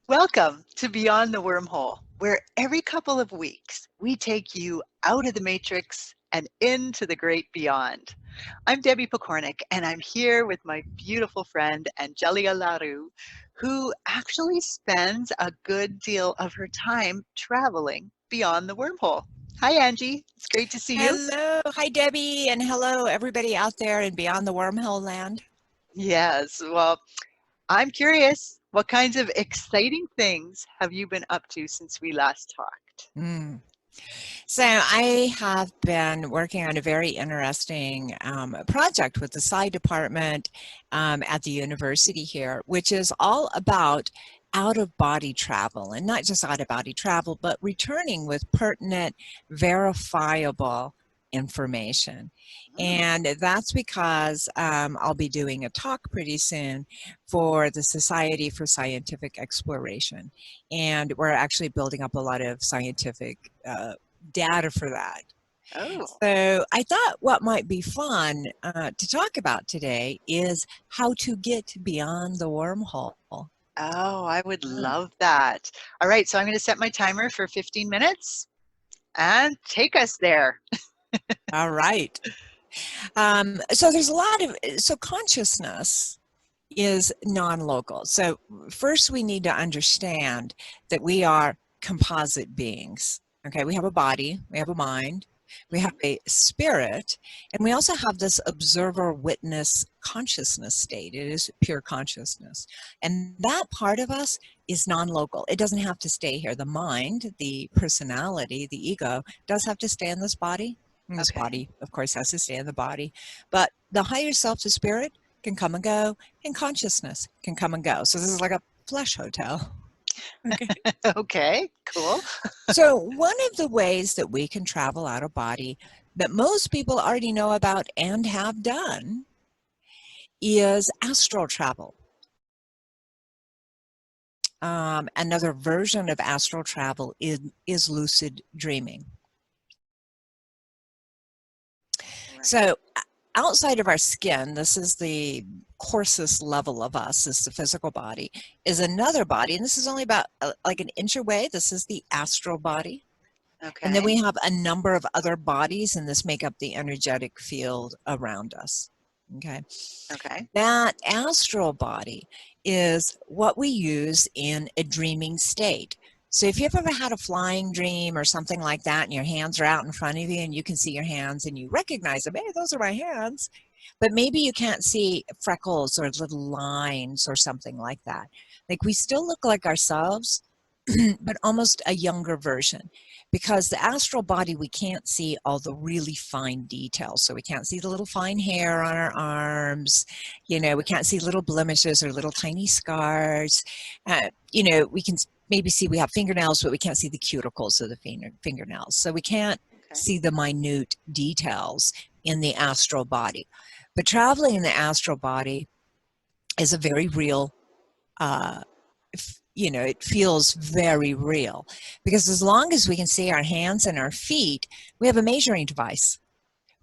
Welcome to Beyond the Wormhole, where every couple of weeks we take you out of the matrix and into the great beyond. I'm Debbie Pokornik, and I'm here with my beautiful friend Angelia LaRue, who actually spends a good deal of her time traveling beyond the wormhole. Hi, Angie. It's great to see you. Hello. Hi, Debbie, and hello, everybody out there in Beyond the Wormhole land. Yes, well, I'm curious, what kinds of exciting things have you been up to since we last talked? Mm. So I have been working on a very interesting project with the Sci department at the university here, which is all about out-of-body travel, and not just out-of-body travel, but returning with pertinent, verifiable information. Mm, And that's because I'll be doing a talk pretty soon for the Society for Scientific Exploration. And we're actually building up a lot of scientific data for that. oh. So I thought what might be fun to talk about today is how to get beyond the wormhole. Oh, I would Oh. love that. All right, so I'm going to set my timer for 15 minutes and take us there. All right. So there's a lot of, so consciousness is non-local. So first we need to understand that we are composite beings. Okay, we have a body, we have a mind, we have Mhm. a spirit, and we also have this observer witness consciousness state. It is pure consciousness. And that part of us is non-local. It doesn't have to stay here. The mind, the personality, the ego does have to stay in this body. And this Okay. body, of course, has to stay in the body. But the higher self, the spirit, can come and go, and consciousness can come and go. So this is like a flesh hotel. Okay. Okay, cool. So one of the ways that we can travel out of body that most people already know about and have done is astral travel. Another version of astral travel is lucid dreaming. Right. So outside of our skin, this is the coarsest level of us, is the physical body, is another body, and this is only about like an inch away. This is the astral body. And then Okay. we have a number of other bodies, and this make up the energetic field around us. Okay. Okay. That astral body is what we use in a dreaming state. So if you've ever had a flying dream or something like that, and your hands are out in front of you and you can see your hands and you recognize them, hey, those are my hands. But maybe you can't see freckles or little lines or something like that. Like we still look like ourselves, but almost a younger version, because the astral body, we can't see all the really fine details. So we can't see the little fine hair on our arms, we can't see little blemishes or little tiny scars. We can maybe see we have fingernails, but we can't see the cuticles of the fingernails. So we can't Okay. see the minute details in the astral body. But traveling in the astral body is a very real uh, it feels very real, because as long as we can see our hands and our feet, we have a measuring device.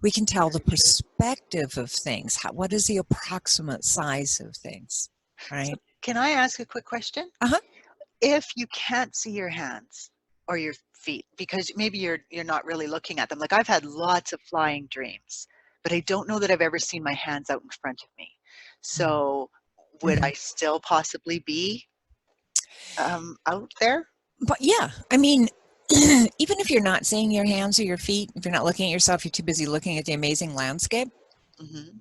We can tell the Very true. perspective of things. What is the approximate size of things, So right? can I ask a quick question? Uh-huh. If you can't see your hands or your feet because maybe you're not really looking at them. Like I've had lots of flying dreams, but I don't know that I've ever seen my hands out in front of me. So would Mm-hmm. I still possibly be out there? But yeah, I mean, even if you're not seeing your hands or your feet, if you're not looking at yourself, you're too busy looking at the amazing landscape, Hmm.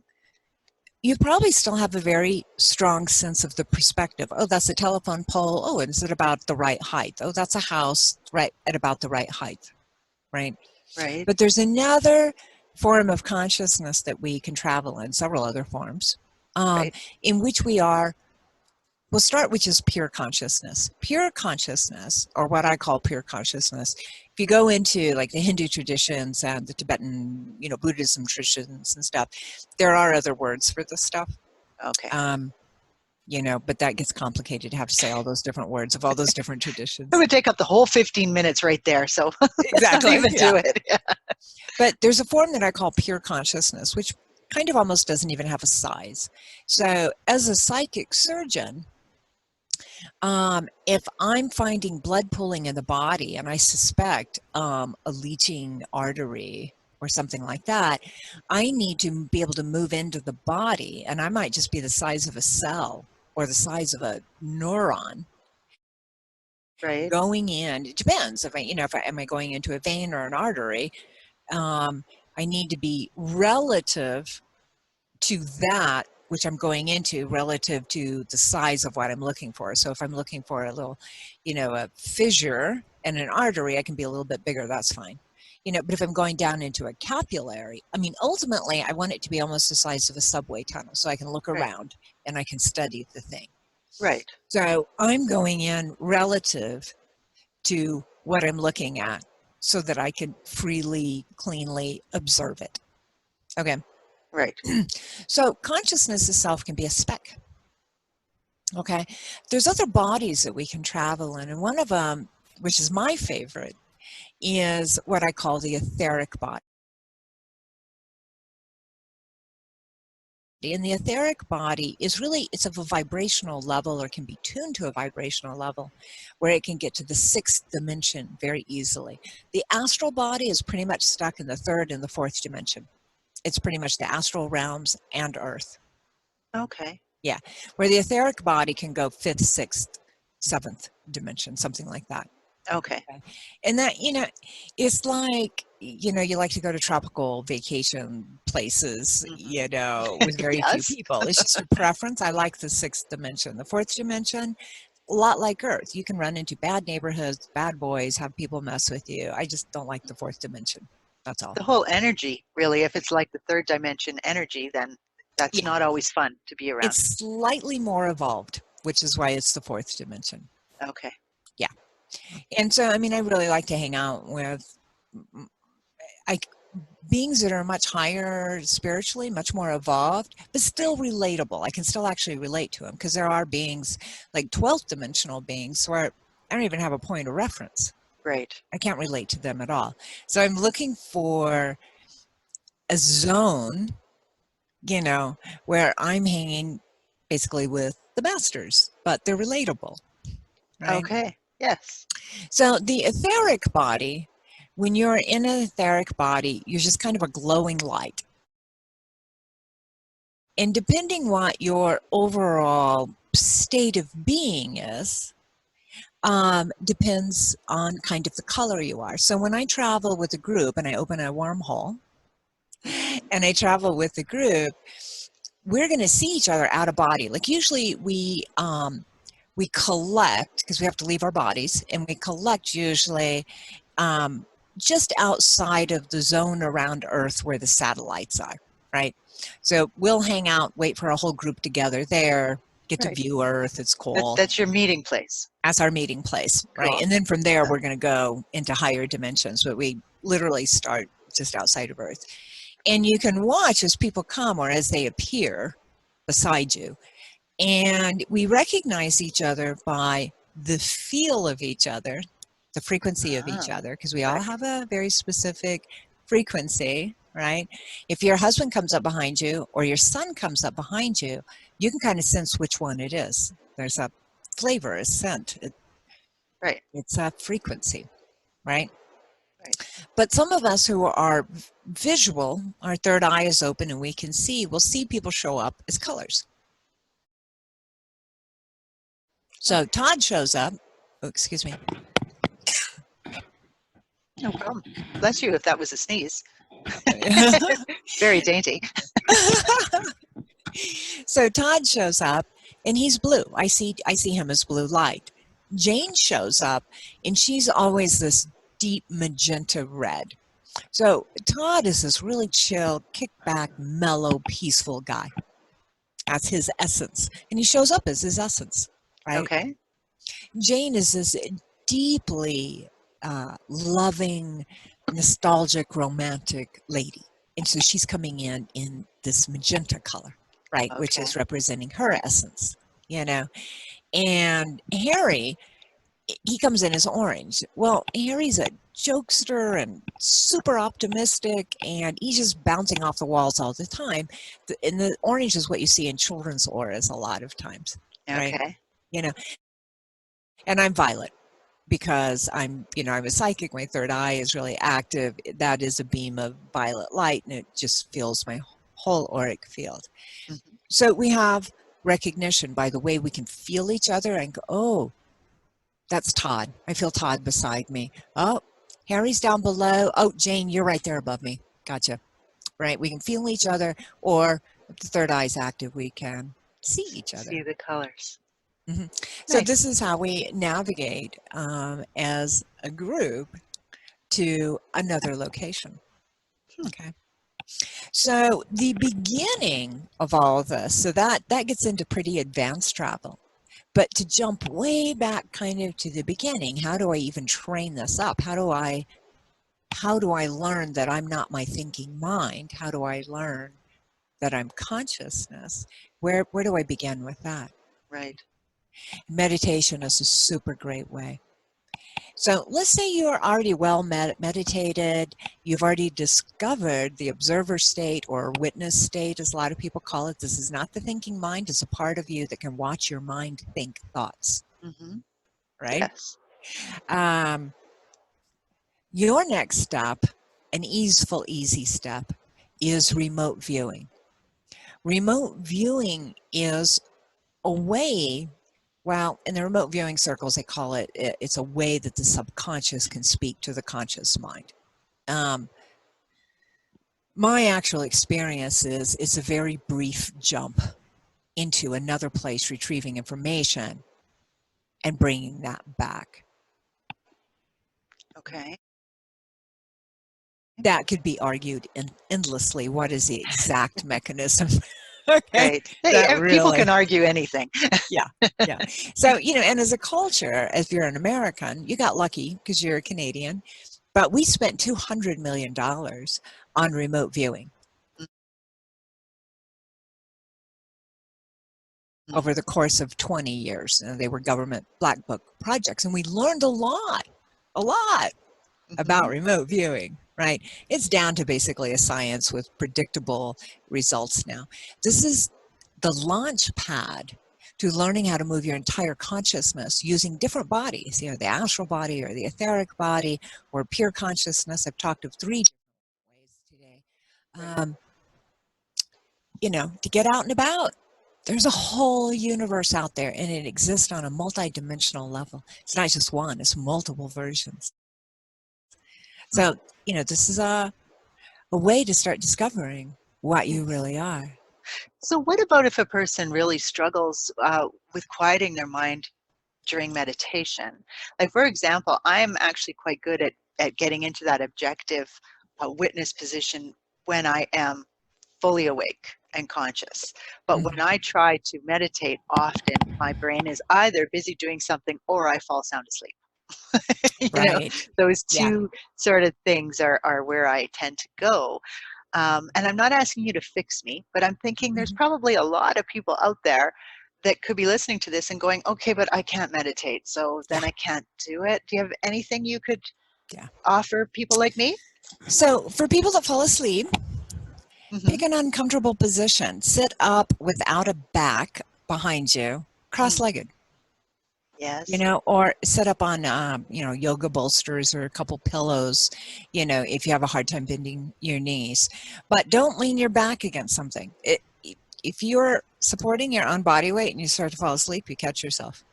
you probably still have a very strong sense of the perspective. Oh, that's a telephone pole. Oh, is it about the right height? Oh, that's a house right at about the right height, right? Right. But there's another form of consciousness that we can travel in, several other forms, um, Right. in which we'll start with just pure consciousness. Pure consciousness, or what I call pure consciousness, if you go into like the Hindu traditions and the Tibetan, Buddhism traditions and stuff, there are other words for this stuff. Okay. Um, but that gets complicated to have to say all those different words of all those different It traditions. would take up the whole 15 minutes right there. So don't Exactly. even Yeah. do it. Yeah. But there's a form that I call pure consciousness, which kind of almost doesn't even have a size. So as a psychic surgeon, If I'm finding blood pooling in the body and I suspect a leaching artery or something like that, I need to be able to move into the body, and I might just be the size of a cell or the size of a neuron Right. going in. It depends if am I going into a vein or an artery. I need to be relative to that which I'm going into relative to the size of what I'm looking for. So if I'm looking for a little, a fissure in an artery, I can be a little bit bigger, that's fine. But if I'm going down into a capillary, I mean, ultimately, I want it to be almost the size of a subway tunnel so I can look Right. around and I can study the thing. Right. So I'm going in relative to what I'm looking at so that I can freely, cleanly observe it. Okay. Right. So consciousness itself can be a speck. Okay. There's other bodies that we can travel in, and one of them, which is my favorite, is what I call the etheric body. And the etheric body is really, it's of a vibrational level, or can be tuned to a vibrational level where it can get to the 6th dimension very easily. The astral body is pretty much stuck in the 3rd and the 4th dimension. It's pretty much the astral realms and Earth. Okay. Yeah, where the etheric body can go 5th, 6th, 7th dimension, something like that. Okay. Okay. And that, it's like, you like to go to tropical vacation places, with very few Yes. people. It's just your preference. I like the 6th dimension. The 4th dimension, a lot like Earth. You can run into bad neighborhoods, bad boys, have people mess with you. I just don't like the 4th dimension. That's all. The whole energy, really, if it's like the 3rd dimension energy, then that's Yeah, not always fun to be around. it's slightly more evolved, which is why it's the 4th dimension. Okay. Yeah. And so, I mean, I really like to hang out with beings that are much higher spiritually, much more evolved, but still relatable. I can still actually relate to them, because there are beings like 12th dimensional beings where I don't even have a point of reference. Right. I can't relate to them at all. So I'm looking for a zone, where I'm hanging basically with the masters, but they're relatable, right? Okay. Yes. So the etheric body, when you're in an etheric body, you're just kind of a glowing light. And depending what your overall state of being is, depends on kind of the color you are. So when I travel with a group and I open a wormhole and I travel with the group, we're going to see each other out of body. Like usually we collect, because we have to leave our bodies, and we collect usually just outside of the zone around Earth where the satellites are, right? So we'll hang out, wait for a whole group together there, get to Right. view Earth. It's cool. That's your meeting place. That's our meeting place, right? Cool. And then from there, we're going to go into higher dimensions, but we literally start just outside of Earth. And you can watch as people come or as they appear beside you. And we recognize each other by the feel of each other, the frequency of each other, because we all Right. have a very specific frequency, right? If your husband comes up behind you or your son comes up behind you, you can kind of sense which one it is. There's a flavor, a scent. Right. It's a frequency, right? Right. But some of us who are visual, our third eye is open and we can see, we'll see people show up as colors. So Todd shows up. Oh, excuse me. No problem. Bless you if that was a sneeze. Very dainty. So Todd shows up and he's blue. I see him as blue light. Jane shows up and she's always this deep magenta red. So Todd is this really chill, kick back, mellow, peaceful guy. That's his essence. And he shows up as his essence, right? Okay. Jane is this deeply loving, nostalgic, romantic lady. And so she's coming in this magenta color, right? Which is representing her essence, And Harry, he comes in as orange. Well, Harry's a jokester and super optimistic, and he's just bouncing off the walls all the time. And the orange is what you see in children's auras a lot of times, right? Okay. And I'm violet because I'm a psychic. My third eye is really active. That is a beam of violet light, and it just fills my whole auric field. Mhm. So we have recognition by the way we can feel each other and go, oh, that's Todd. I feel Todd beside me. Oh, Harry's down below. Oh, Jane, you're right there above me. Gotcha. Right? We can feel each other, or if the third eye is active, we can see each other. See the colors. hmm So Nice. this is how we navigate as a group to another location. Hmm. Okay. So the beginning of all of this, so that gets into pretty advanced travel. But to jump way back kind of to the beginning, how do I even train this up? How do I learn that I'm not my thinking mind? How do I learn that I'm consciousness? Where do I begin with that? Right. Meditation is a super great way. So let's say you're already well meditated, you've already discovered the observer state or witness state, as a lot of people call it. This is not the thinking mind, it's a part of you that can watch your mind think thoughts, Mm-hmm. right? Yes. Um, your next step, an easy step, is remote viewing. Remote viewing is a way, well, in the remote viewing circles, they call it's a way that the subconscious can speak to the conscious mind. My actual experience is it's a very brief jump into another place, retrieving information and bringing that back. Okay. That could be argued endlessly. What is the exact mechanism? Okay, Great. Hey, that people can really, argue anything. yeah, yeah. So, and as a culture, if you're an American, you got lucky because you're a Canadian, but we spent $200 million on remote viewing Mm-hmm. over the course of 20 years. And they were government black book projects, and we learned a lot about Mm-hmm. remote viewing, right? It's down to basically a science with predictable results now. This is the launch pad to learning how to move your entire consciousness using different bodies, the astral body or the etheric body or pure consciousness. I've talked of three different ways today. Right. To get out and about. There's a whole universe out there, and it exists on a multidimensional level. It's not just one, it's multiple versions. So, this is a way to start discovering what you Yes. really are. So, what about if a person really struggles with quieting their mind during meditation? Like, for example, I'm actually quite good at getting into that objective witness position when I am fully awake and conscious. But when Mhm. I try to meditate, often my brain is either busy doing something or I fall sound asleep. Right. Those Yeah. two sort of things are where I tend to go. And I'm not asking you to fix me, but I'm thinking there's Mhm. probably a lot of people out there that could be listening to this and going, okay, but I can't meditate, so Yeah. then I can't do it. Do you have anything you could Yeah. offer people like me? So, for people that fall asleep, Hmm. pick an uncomfortable position. Sit up without a back behind you, Mm. cross-legged. Yes. Or sit up on, yoga bolsters or a couple pillows, if you have a hard time bending your knees. But don't lean your back against something. If you're supporting your own body weight and you start to fall asleep, you catch yourself,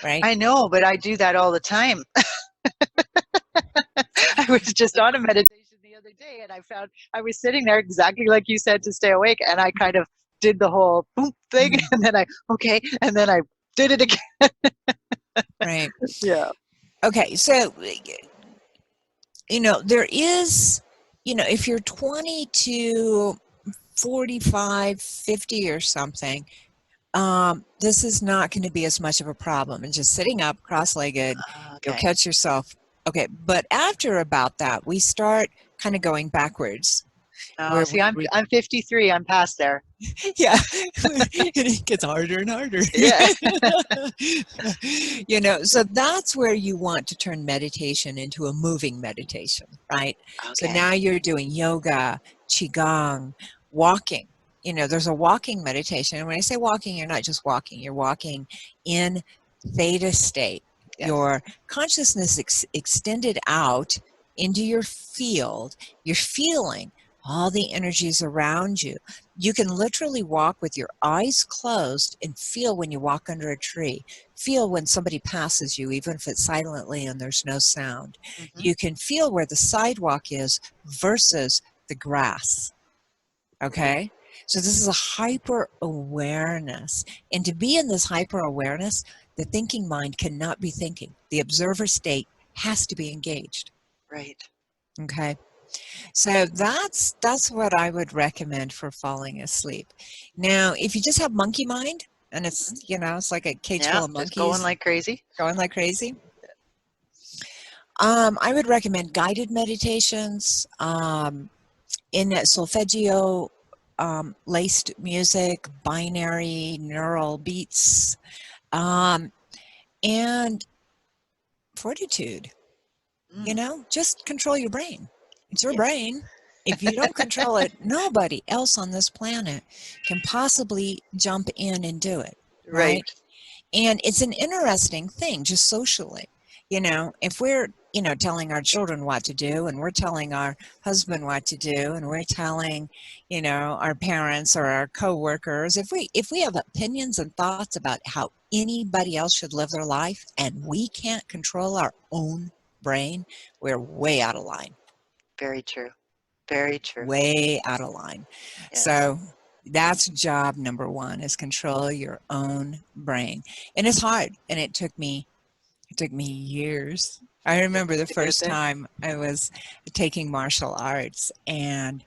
right? I know, but I do that all the time. I was just on a meditation the other day and I found I was sitting there exactly like you said to stay awake. And I kind of did the whole boom thing. Mhm. And then okay. And then I did it again. Right. Yeah. Okay. So, there is, if you're 20 to 45, 50 or something, this is not going to be as much of a problem. And just sitting up cross-legged, you'll Okay. catch yourself. Okay. But after about that, we start kind of going backwards Oh, where see, I'm 53. I'm past there. yeah, it gets harder and harder. Yeah. So that's where you want to turn meditation into a moving meditation, right? So Okay. now you're doing yoga, qigong, walking. There's a walking meditation. And when I say walking, you're not just walking, you're walking in theta state. Yes. Your consciousness extended out into your field. You're feeling all the energies around you. You can literally walk with your eyes closed and feel when you walk under a tree. Feel when somebody passes you, even if it's silently and there's no sound. Mm-hmm. You can feel where the sidewalk is versus the grass. Okay? So this is a hyper awareness. And to be in this hyper awareness, the thinking mind cannot be thinking. The observer state has to be engaged. Right. Okay? So that's what I would recommend for falling asleep. Now, if you just have monkey mind and it's, it's like a cage Yeah, full of just monkeys going like crazy. I would recommend guided meditations, in solfeggio laced music, binary neural beats, and fortitude. Just control your brain. It's your brain. If you don't control it, nobody else on this planet can possibly jump in and do it, right? And it's an interesting thing, just socially. If we're, telling our children what to do, and we're telling our husband what to do, and we're telling, our parents or our coworkers, if we have opinions and thoughts about how anybody else should live their life, and we can't control our own brain, we're way out of line. Very true. Very true. Way out of line. Yes. So that's job number one, is control your own brain. And it's hard. And it took me years. I remember the first time I was taking martial arts, and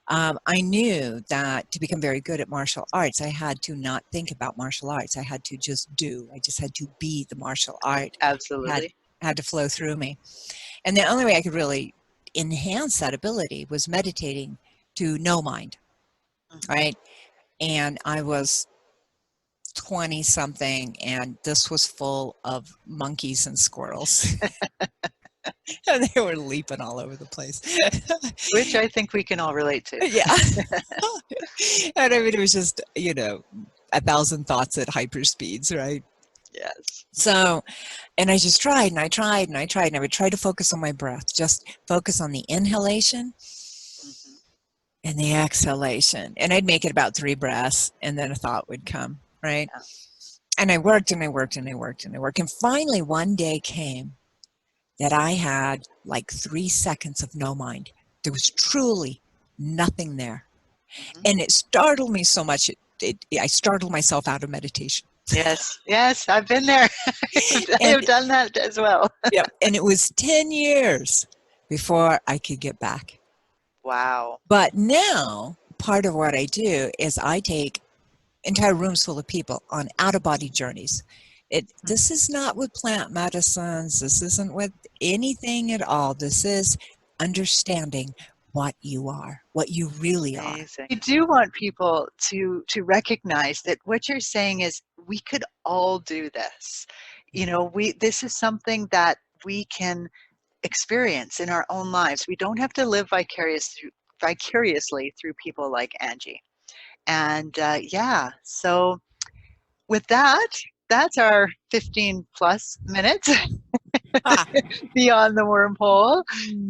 I knew that to become very good at martial arts, I had to not think about martial arts. I had to just do. I just had to be the martial art. Absolutely. Had to flow through me. And the only way I could really enhance that ability was meditating to no mind, right? And I was 20 something, and this was full of monkeys and squirrels. And they were leaping all over the place. Which I think we can all relate to. Yeah. And I mean, it was just, 1,000 thoughts at hyper speeds, right? Yes. So, and I just tried and I tried and I tried, and I would try to focus on my breath, just focus on the inhalation and the exhalation. And I'd make it about 3 breaths, and then a thought would come, right? Yeah. And I worked and I worked and I worked and I worked. And finally one day came that I had like 3 seconds of no mind. There was truly nothing there. And it startled me so much, I startled myself out of meditation. Yes, yes, I've been there. I have done that as well. Yeah, and it was 10 years before I could get back. Wow. But now, part of what I do is I take entire rooms full of people on out-of-body journeys. This is not with plant medicines. This isn't with anything at all. This is understanding what you are, what you really are. I do want people to recognize that what you're saying is we could all do this. This is something that we can experience in our own lives. We don't have to live vicariously through people like Angie. And so with that, that's our 15 plus minutes beyond the wormhole.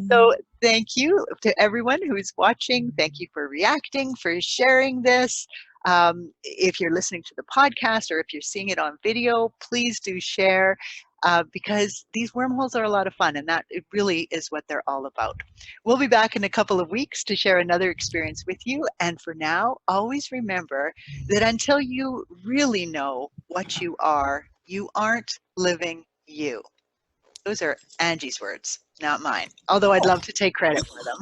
So thank you to everyone who's watching. Thank you for reacting, for sharing this. If you're listening to the podcast or if you're seeing it on video, please do share, because these wormholes are a lot of fun, and that it really is what they're all about. We'll be back in a couple of weeks to share another experience with you. And for now, always remember that until you really know what you aren't living you. Those are Angie's words, not mine, although I'd love to take credit for them.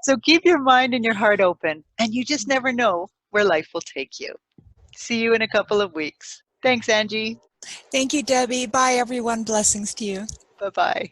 So keep your mind and your heart open, and you just never know where life will take you. See you in a couple of weeks. Thanks, Angie. Thank you, Debbie. Bye, everyone. Blessings to you. Bye-bye.